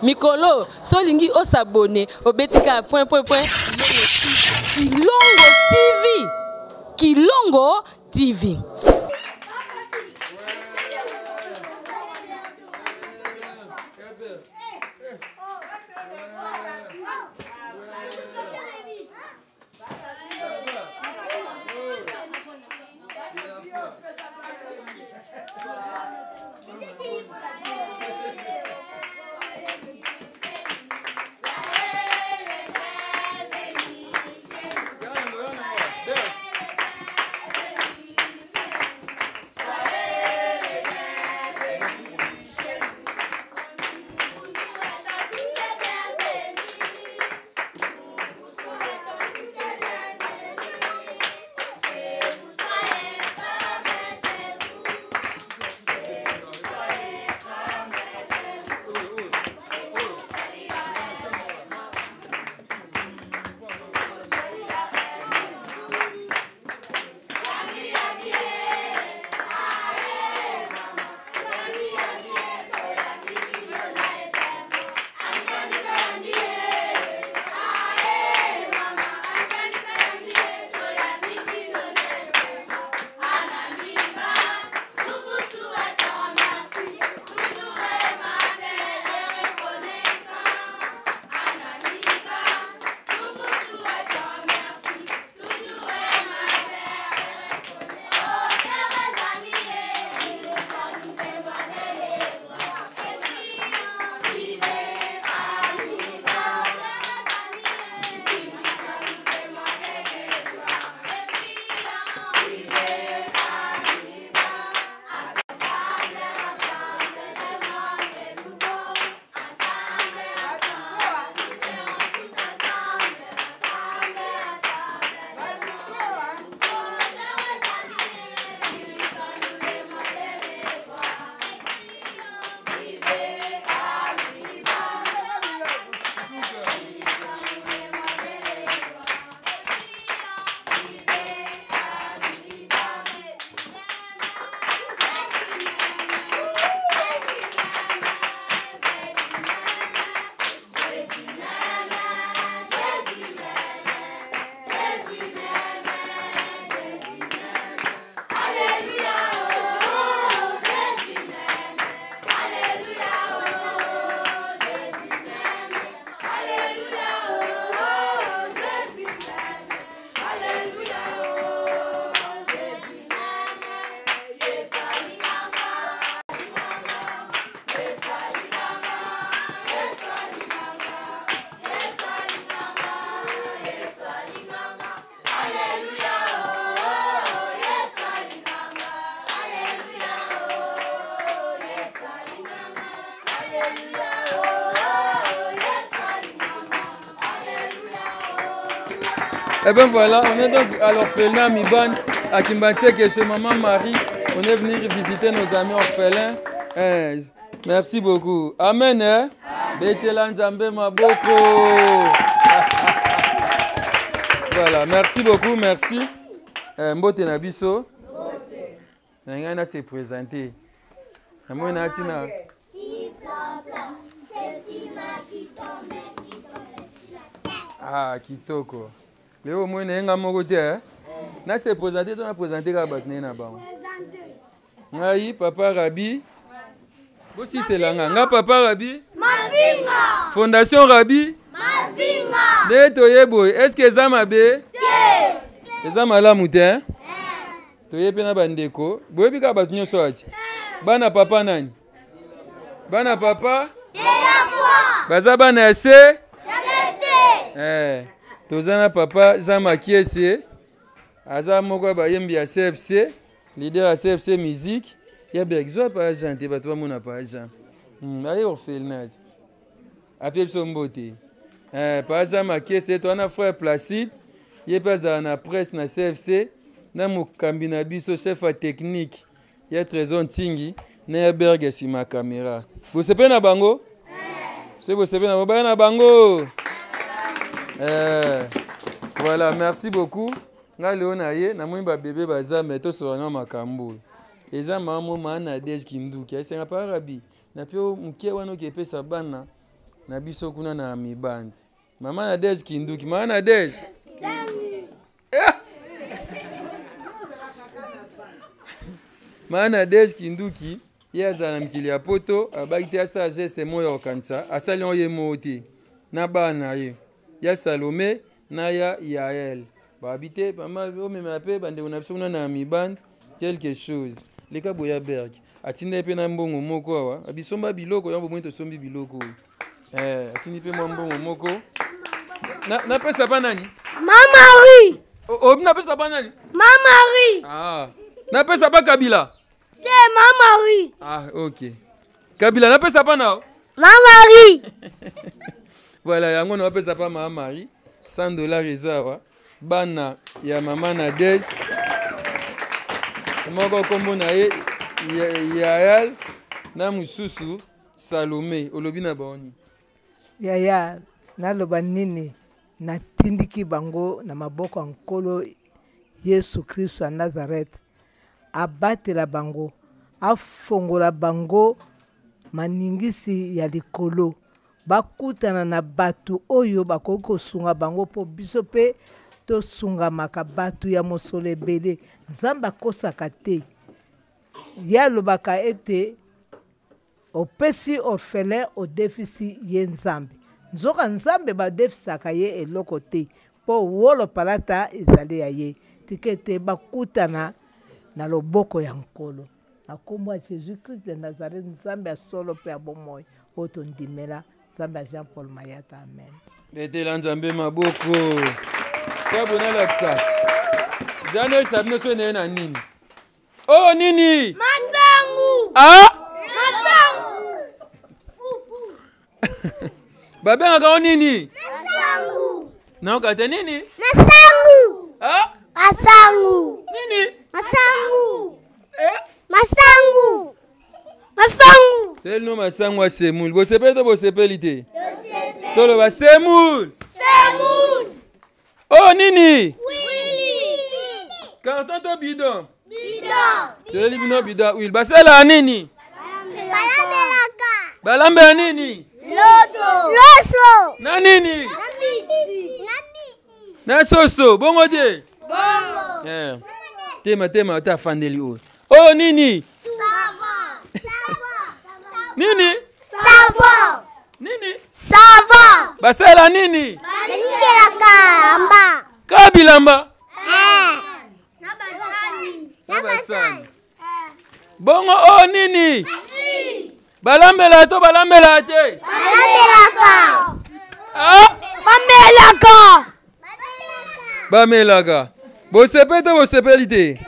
Mikolo, solingi o s'abonner au betika point. Kilongo TV. Kilongo TV. Et bien voilà, on est donc à l'orphelinat Miban à Kimbatsek chez Maman Marie. On est venu visiter nos amis orphelins. Merci beaucoup. Amen. Hein? Voilà, merci beaucoup, merci. Mbote Nabiso. Nangana s'est présenté. Ah, Kitoko. Léo, moi, je suis un na se présenté, tu as présenté la bataille na ba. Ngai papa Rabi. Aussi c'est là nga papa Rabi. Mavinga. Fondation Rabi. Mavinga. Neto yebo, est-ce que ça m'a bé? Té. Ça m'a la mouté. To yebe na bandeko. Boyebi ka batunyo soati. Bana papa nani? Bana papa? Yeyakwa. Baza bana ese? Tozana papa Jean Makiese aza moko bayembi ya CFC leader ya CFC musique ya begzo pa Jean te bato mona pa Jean ayi orphelinat apie biso mbote pa Jean Makiese to na frère Placide ye peza na presse na CFC na mokambi na biso chef à technique ya Trésor Ntingi na ya Berge sima caméra bosepe na bango c'est bosepe na bango. Voilà, merci beaucoup. Nga Léonaye, na mwen ba bébé baza meto sorana makambo. Eza maman mana Nadège Kinduki. Asenga pa Rabi. Na pio mkie wana ke pesa bana na biso kuna na mibandi. Mama Nadege Kinduki, Mama Nadege. Mama Nadege Kinduki, ye azala mkili ya poto, abaki asa geste moya okanisa, asali oye moti. Na bana ye. Ya Salome na ya Yael. Babite mama omema pe bande na biso kuna na mibandi quelque chose. Leka boya berg. Atinde pe na mbongo moko awa. Abisomba biloko ya bomwe to sombi biloko. Atindi pe mbongo moko. Na pesa pa nani? Mama oui. Na pesa pa nani? Mama oui. Ah. Na pesa pa Kabila? Te mama oui. Ah, OK. Kabila na pesa pa nao? Mama oui. Voilà, yango na pesa pa Mama Marie. $100 ezawa. Bana ya Mama Nadege. Moko kombo na ye Yael na mususu Salome olobi na baoni. Yaya naloba nini natindiki bango na maboko nkolo Yesu Kristo ya Nazareth. Abatela bango, afongola bango maningisi ya likolo. Bakutana na batu oyo bakoki kosunga bango po biso pe to sunga makabatu ya mosolo ebele. Nzambe akosaka te. Ya lobaka ete opesi orphelin odefisi ye Nzambe. Nzoka Nzambe badefisaka ye eloko te. Po wolo palata ezali ya ye. Tikete bakutana na loboko ya nkolo. Akombo ya Jésus-Christ de Nazareth, Nzambe asolo pe abomoy. Oto ndimela, Nzambe Jean-Paul Mayata, amen. Betela Nzambe maboko. Kabona laksa. Zane sabne so na nini? Oh nini? Masangu. Ah? Masangu. Fufu. Babenga ka nini? Masangu. Na ukate nini? Masangu. Ah? Masangu. Nini? Masangu. Masangu. Masangu. Tel no masangu wa semul. Bosepe to bosepeli te. Tolo ba semul. Semul. Oh nini? Willy. Carton to bidon. Bidon. Teli bino bidon. Will basela nini? Balambelaka. Balambe nini? Loso. Loso. Na nini? Nambisi. Na soso. Bongo te. Bongo. Tema ta fandeli o. Oh nini? Savon. Nini? Savon. Nini? Savon. Basela nini? Banikelaka amba. Kabilamba. Nabasani. Bongo oh nini? Balambela to balambela te. Balambelaka. Ah? Bamelaka. Bamelaka. Bosepe to bosepeli te.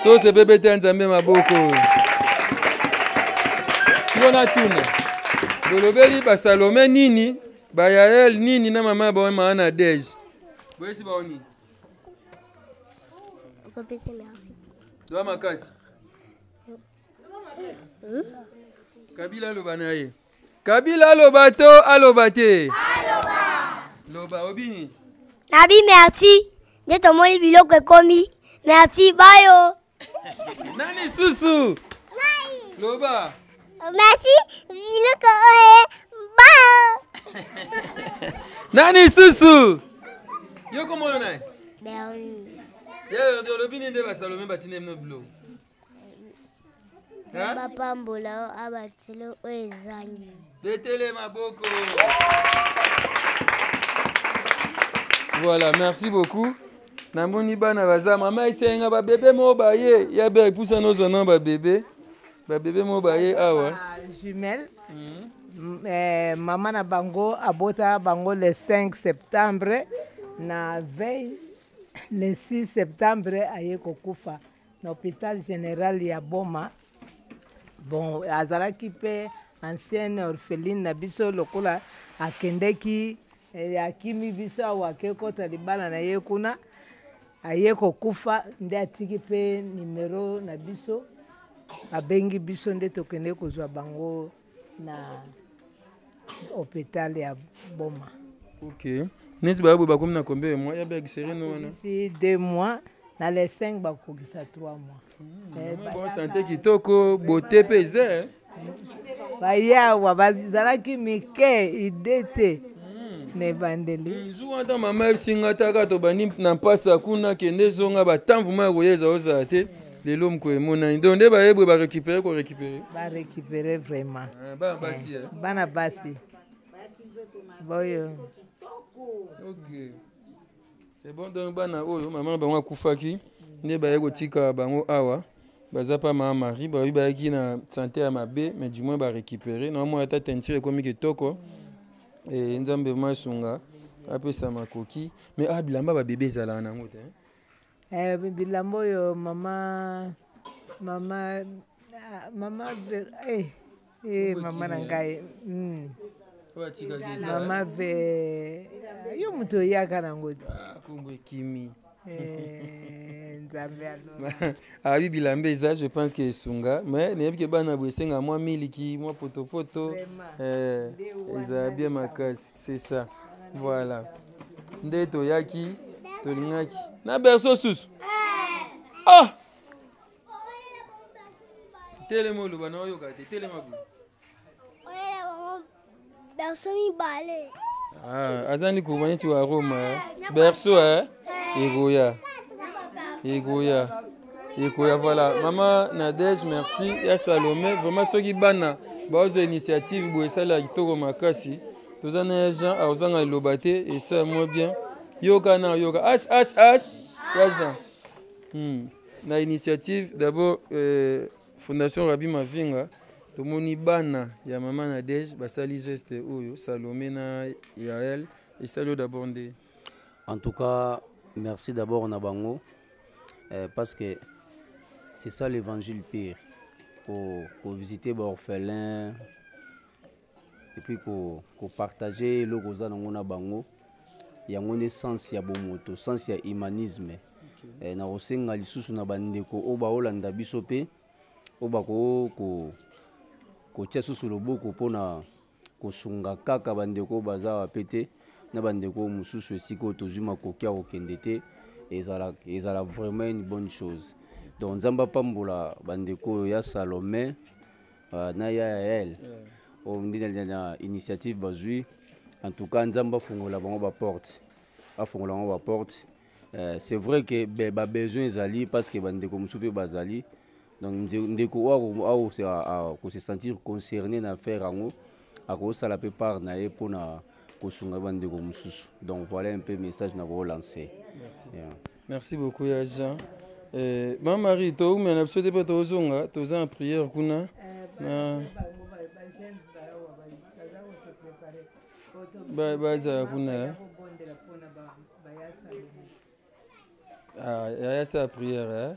So sepepe te Nzambe maboko. Yona tuna. Bolobeli ba Salome nini? Ba Yael nini na mama ba Mama Nadege. Boyesi ba oni. Merci. Doa makasi. Kabila loba na ye. Kabila loba to aloba te. Aloba. Loba obini. Nabi merci. Nde tomoni biloko ekomi. Merci bayo. Nani susu? Loba. Merci biloko bayo. Nani susu? Yoko moyo nai. Berni. Ya lobini nde ba Salome batine mno blo. Bapambola abatilo ezangi. Betele maboko. Voilà, merci beaucoup. Namoni bana baza mama isenga ba bébé mo baye ya be poussa nozo non ba bébé. Ba bébé mo baye awa. Jumelle. Maman na bango abota bango le 5 septembre na veille le 6 septembre aye kokufa na hôpital général ya Boma. Bon, azalaki pe ancienne orpheline na biso lokola akendeki akimi biso awake kota libala na ye kuna aye kokufa nde atiki pe numero na biso abengi biso nde tokende kozwa bango na hôpital ya Boma. OK. Neti babu bakomi na combien de mois ya ba sereno wana? Si 2 mois na les 5 bakokisa 3 mois. Bon santé kitoko beauté pesé. bayawa bazalaki mike ide te na ebandeli zuwa ata mama esinga taka tobandi na mpasa kuna kende zonga batamvuma ya koyeza ozala te lelo moko emonani donc nde bayebwe barécupere korécupere barécupere vraiment bana basi bana basi boyo ok c'est bon donc bana oyo mama na bango akufaki nde baye kotika bango awa baza pa mama mari babi bayaki na santé ya mabe mais du moins barécupere na omoi ata teinture ekomi kitoko nzambe mo esunga apesa makoki mais bilamba babebe ezalaka nango te bilamba oyo mama mama na ngai mama ve yo moto oyaka nango te kongo ekimi nzambe abi bilamba eza je pense que esunga mais nayebi ke bana boye esenga mwa miliki mwa potopoto eza bien makasi c'est ça voilà nde toyaki tolingaki na berso susu telema oloba na oyoka te telema boye berso mibale aza ndi koba neti wa roma berso ekoya voilà mama Nadège merci ya Salomé vraiment soki bana baozwa initiative boye esala kitoko makasi toza na Jean aozanga eloba te esa mwa bien yoka na yoka ya Jean na initiative d'abord Fondation Rabbi Mavinga tomoni bana ya mama Nadège basali geste oyo Salomé na Yael esali d'abord nde. En tout cas, merci d'abord Nabango parce que c'est ça l'évangile pire. Pour visiter les orphelins et puis pour partager le goza dans mon abango. Il y a un sens ya bomoto, sens ya humanisme. Na osenga lisusu na bandeko oba olanda biso pe oba ko tia susu loboko pona kosunga kaka bandeko baza pete na bandeko mususu esiko tozuma kokia kokende te ezala vraiment une bonne chose. Donc nzamba pambola bandeko ya Salomé na ya elle on dit na initiative bazui en tout cas nzamba fongola bango ba porte afongola bango ba porte. C'est vrai que ba besoin ezali parce que bandeko musupe bazali donc ndeko wa ko se sentir concerné na faire ango ako sala pe par na e pona kosunga bandeko mususu. Donc voilà un peu le message na ko lancer. Merci beaucoup ya Jean. Maman Marie to mais na absolument pas tozonga toza en prière kuna baza kuna ya sa prière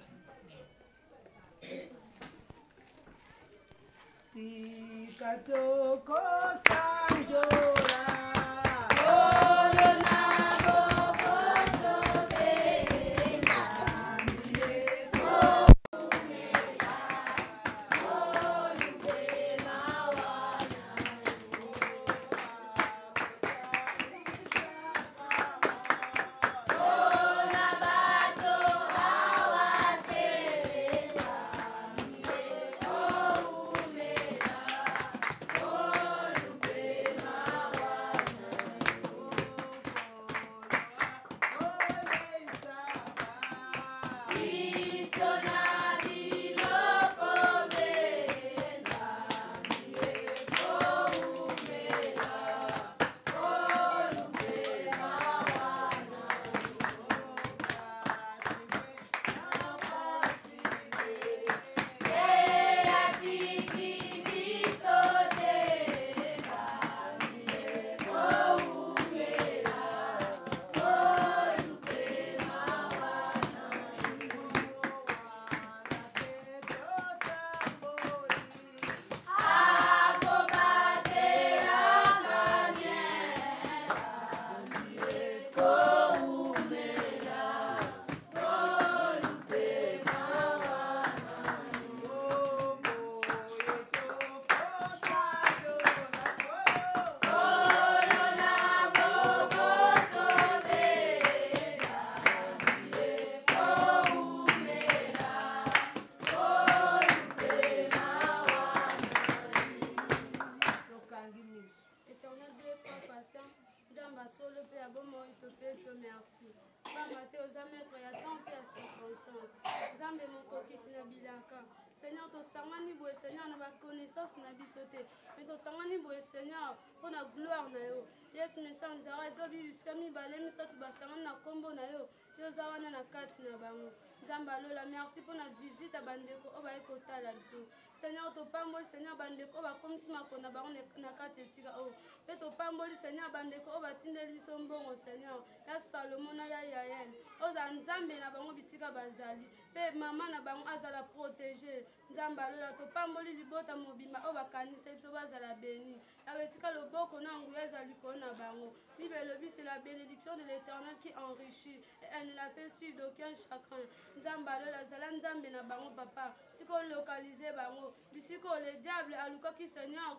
compassion. Nzamba solo pe abomo itopé so merci. Bamba te oza maître ya temps pe ya circonstance. Nzambe mokokisi na bilaka. Seigneur, to sangani boye Seigneur na ba connaissance na biso te. Mais to sangani boye Seigneur pour la gloire na yo. Yesu mesanza nzara to bibisika mibale misato basangani na kombo na yo. Yo za wana na kati na bango. Nzamba lola merci pour na visite à bandeko o ba ekotala biso. Seigneur, to pamboli Seigneur bandeko ba komisi makonda bango na kati esika o. Pe to pamboli Seigneur bandeko o ba tindeli biso mbongo Seigneur. Ya Salomon na ya Yael. Oza nzambe na bango bisika bazali. Pe mama na bango azala protéger. Nzamba lola to pamboli libota mobimba o bakanisa biso bazala béni. Abetika loboko na nguya ezali kona bango. Bible lobi c'est la bénédiction de l'Éternel qui enrichit et elle ne la fait suivre d'aucun chagrin. Nzamba lola zala nzambe na bango papa. Tiko localiser bango. Bisiko le diable aluka ki Seigneur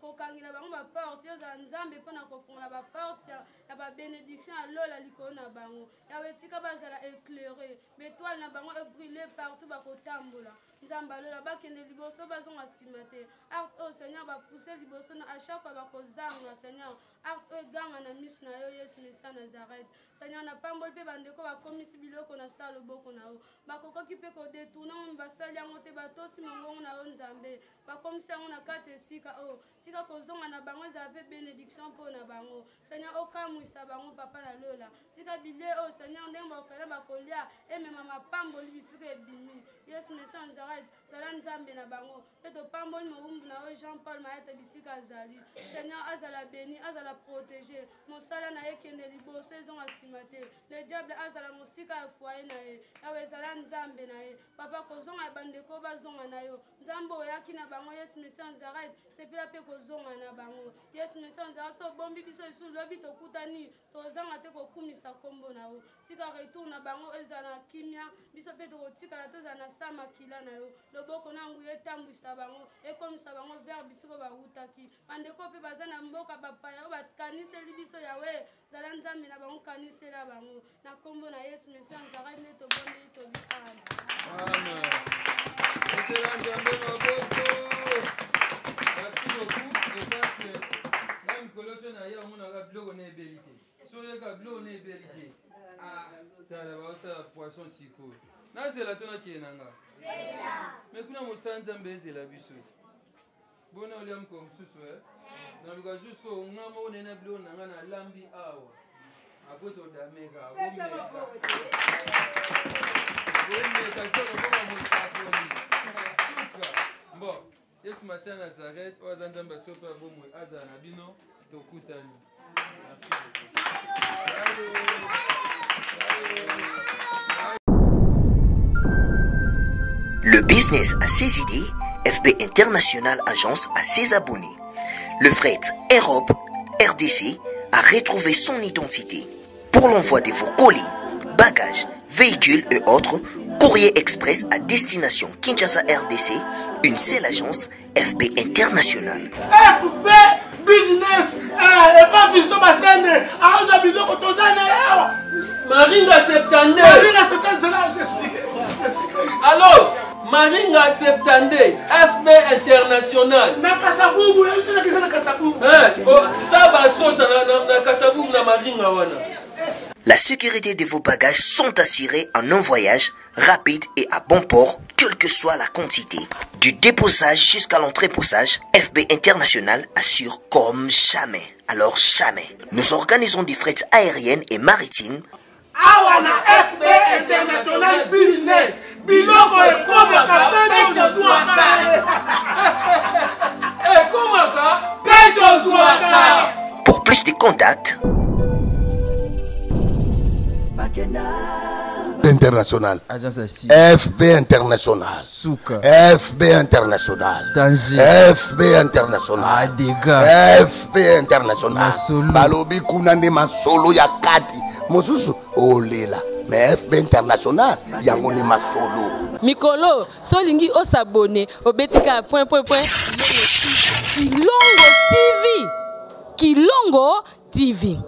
kokangila bango ba porte yo za nzambe pona kofunga ba porte ya ba bénédiction alola likolo na bango. Ya wetika bazala éclairé. L'étoile na bango brûler partout ba kotambola. Nzamba lola bakende liboso bazonga simate. Art au Seigneur ba pousser liboso na à chaque fois ba kozanga Seigneur. Art au ganga na misu na yo Yesu Mesa Nazareth. Seigneur na pambol pe bandeko ba komisi biloko na salo boko na yo. Ba kokoki pe ko détourner ba sali yango te ba tosi mongongo na yo Nzambe. Ba komisi yango na kati esika o. Tika kozonga na bango za pe bénédiction po na bango. Seigneur okamwisa bango papa na lola. Tika bile o Seigneur ndenge ba fela ba kolia et même ma pamboli bisuka ebimi. Yesu Mesa Nazareth zala Nzambe na bango. Pe to pamboli mo na o Jean-Paul Maeta bisika azali. Seigneur azala béni, azala protégé. Mosala na ekende liboso ezonga simate. Le diable azala mosika ya foyer na ye. Yawe zala Nzambe na ye. Papa kozonga bandeko bazonga na yo. Nzambe oyaki na bango Yesu Mesa Nazareth. Sepela pe kozonga na bango. Yesu Mesa Nazareth so bombi biso isu lobi tokutani. Tozanga te kokumisa kombo na yo. Tika retour na bango ezala kimia. Biso pe tokotika la toza na sama kila na yo. Loboko na nguye tambwisa bango. Ekomisa bango vers bisiko ba utaki. Bandeko pe bazana mboka bapaya o batkanise libiso yawe. Zala Nzambe na bango kanise la bango. Na kombo na Yesu Mesa Nazareth ne to bombi to bi amen. Amen. Merci beaucoup. Je pense que même Colossiens d'ailleurs on a bleu on est bélité. Sur le bleu on est bélité. Ah, ça la poisson siko. Na c'est la tona qui est nanga. C'est là. Mais kuna mosa Nzambe c'est la biso. Bona oliam comme susu dans le cas jusqu'au ngamo on est bleu nanga na lambi awa. Après to dameka. Bon, Yesu Mesa Nazareth, oza Nzambe sopa bomo aza na bino tokutani. Merci beaucoup. Le business a ses idées, FB International Agence a ses abonnés. Le fret Europe, RDC, a retrouvé son identité. Pour l'envoi de vos colis, bagages, véhicules et autres, courrier express à destination Kinshasa RDC, une seule agence, FB International. FB Business, et pas Fiston Bassene, à Bizoko Tozane. Maringa 72. Maringa 72, j'explique. Alors, Maringa 72, FB International. Na Kasavubu, c'est la question de Kasavubu. Ça va sauter na Kasavubu na Maringa wana. La sécurité de vos bagages sont assurées en un voyage rapide et à bon port, quelle que soit la quantité. Du déposage jusqu'à l'entreposage, FB International assure comme jamais. Alors jamais. Nous organisons des frettes aériennes et maritimes. Awana FB International Business. Biloko et Komaka, Peto Zouaka. Pour plus de contacts, International. FB International. Souka. FB International. Danger. FB International. Adega. FB International. Masolo. Balobi kunande masolo ya kati. Mosusu olela. Mais FB International yango ni masolo. Mikolo, solingi osabone, obetika point. Kilongo TV. Kilongo TV.